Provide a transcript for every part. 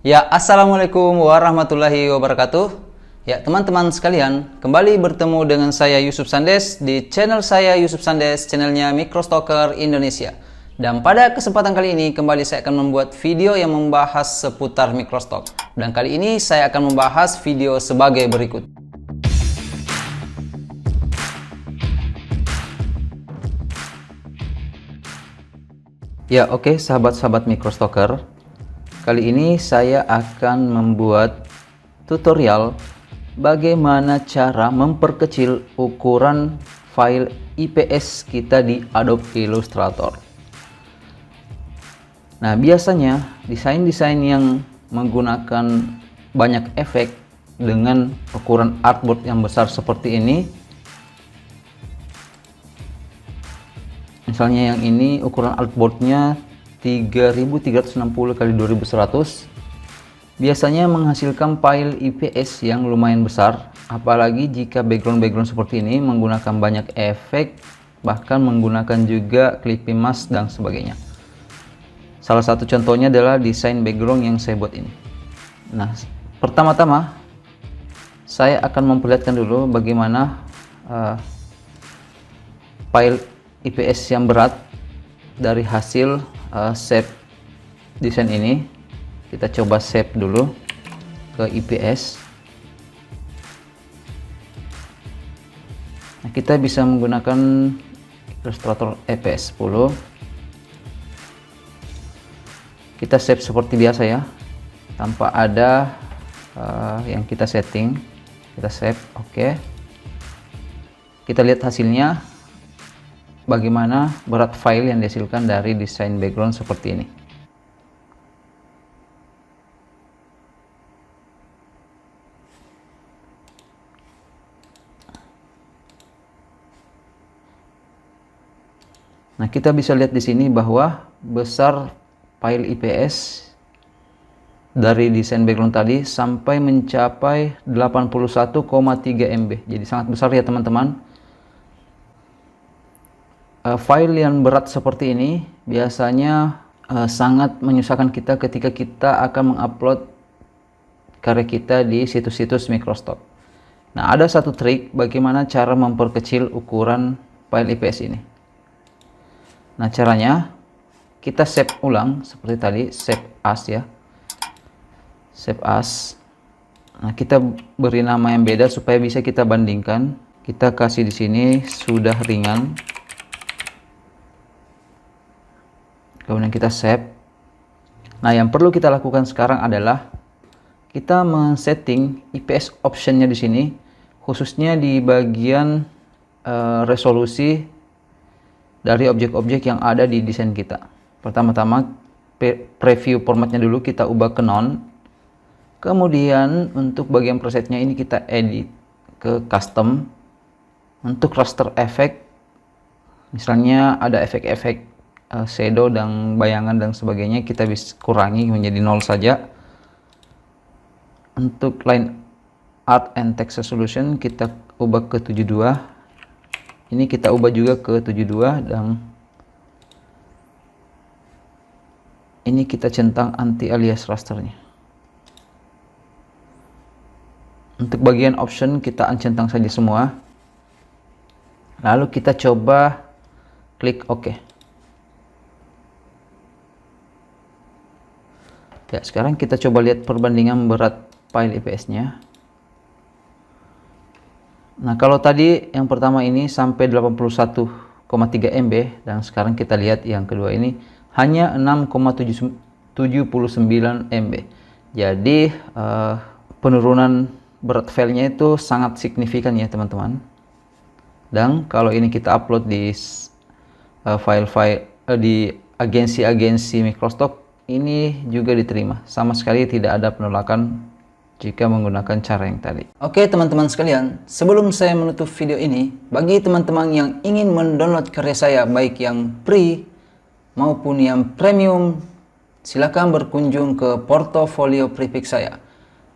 Ya, Assalamualaikum warahmatullahi wabarakatuh. Ya, teman-teman sekalian, kembali bertemu dengan saya Yusuf Sandes di channel saya Yusuf Sandes, channelnya Microstalker Indonesia. Dan pada kesempatan kali ini, kembali saya akan membuat video yang membahas seputar microstock. Dan kali ini saya akan membahas video sebagai berikut. Ya, oke, sahabat-sahabat microstalker. Kali ini saya akan membuat tutorial bagaimana cara memperkecil ukuran file IPS kita di Adobe Illustrator. Nah, biasanya desain-desain yang menggunakan banyak efek dengan ukuran artboard yang besar seperti ini, misalnya yang ini ukuran artboardnya 3360 x 2100, biasanya menghasilkan file IPS yang lumayan besar, apalagi jika background seperti ini menggunakan banyak efek, bahkan menggunakan juga clipping mask dan sebagainya. Salah satu contohnya adalah desain background yang saya buat ini. Nah, pertama-tama saya akan memperlihatkan dulu bagaimana file IPS yang berat dari hasil save desain ini. Kita coba save dulu ke IPS. Nah, kita bisa menggunakan Illustrator EPS 10. Kita save seperti biasa ya, tanpa ada yang kita setting. Kita save, oke. Kita lihat hasilnya, bagaimana berat file yang dihasilkan dari desain background seperti ini. Nah, kita bisa lihat di sini bahwa besar file IPS dari desain background tadi sampai mencapai 81,3 MB. Jadi sangat besar ya teman-teman. File yang berat seperti ini biasanya sangat menyusahkan kita ketika kita akan mengupload karya kita di situs-situs microstock. Nah, ada satu trik bagaimana cara memperkecil ukuran file IPS ini. Nah, caranya kita save ulang seperti tadi, save as ya, save as. Nah, kita beri nama yang beda supaya bisa kita bandingkan. Kita kasih di sini sudah ringan. Kemudian kita save. Nah, yang perlu kita lakukan sekarang adalah kita men-setting IPS optionnya di sini, khususnya di bagian resolusi dari objek-objek yang ada di desain kita. Pertama-tama preview formatnya dulu kita ubah ke none. Kemudian untuk bagian presetnya ini kita edit ke custom. Untuk raster effect, misalnya ada efek-efek shadow dan bayangan dan sebagainya, kita bisa kurangi menjadi 0 saja. Untuk line art and text resolution kita ubah ke 72. Ini kita ubah juga ke 72 dan ini kita centang anti alias rasternya. Untuk bagian option kita uncentang saja semua. Lalu kita coba klik OK. Ya, sekarang kita coba lihat perbandingan berat file IPS-nya. Nah, kalau tadi yang pertama ini sampai 81,3 MB dan sekarang kita lihat yang kedua ini hanya 6,79 MB. Jadi penurunan berat filenya itu sangat signifikan ya teman-teman. Dan kalau ini kita upload di file-file di agensi-agensi microstock, ini juga diterima. Sama sekali tidak ada penolakan jika menggunakan cara yang tadi. Oke teman-teman sekalian, sebelum saya menutup video ini, bagi teman-teman yang ingin mendownload karya saya baik yang free maupun yang premium, silakan berkunjung ke portofolio prefix saya.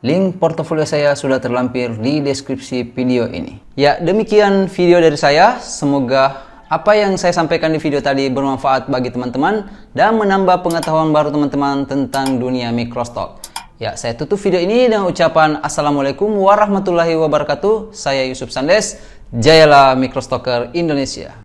Link portofolio saya sudah terlampir di deskripsi video ini. Ya, demikian video dari saya. Semoga apa yang saya sampaikan di video tadi bermanfaat bagi teman-teman dan menambah pengetahuan baru teman-teman tentang dunia microstock. Ya, saya tutup video ini dengan ucapan Assalamualaikum warahmatullahi wabarakatuh. Saya Yusuf Sandes, Jayalah Microstocker Indonesia.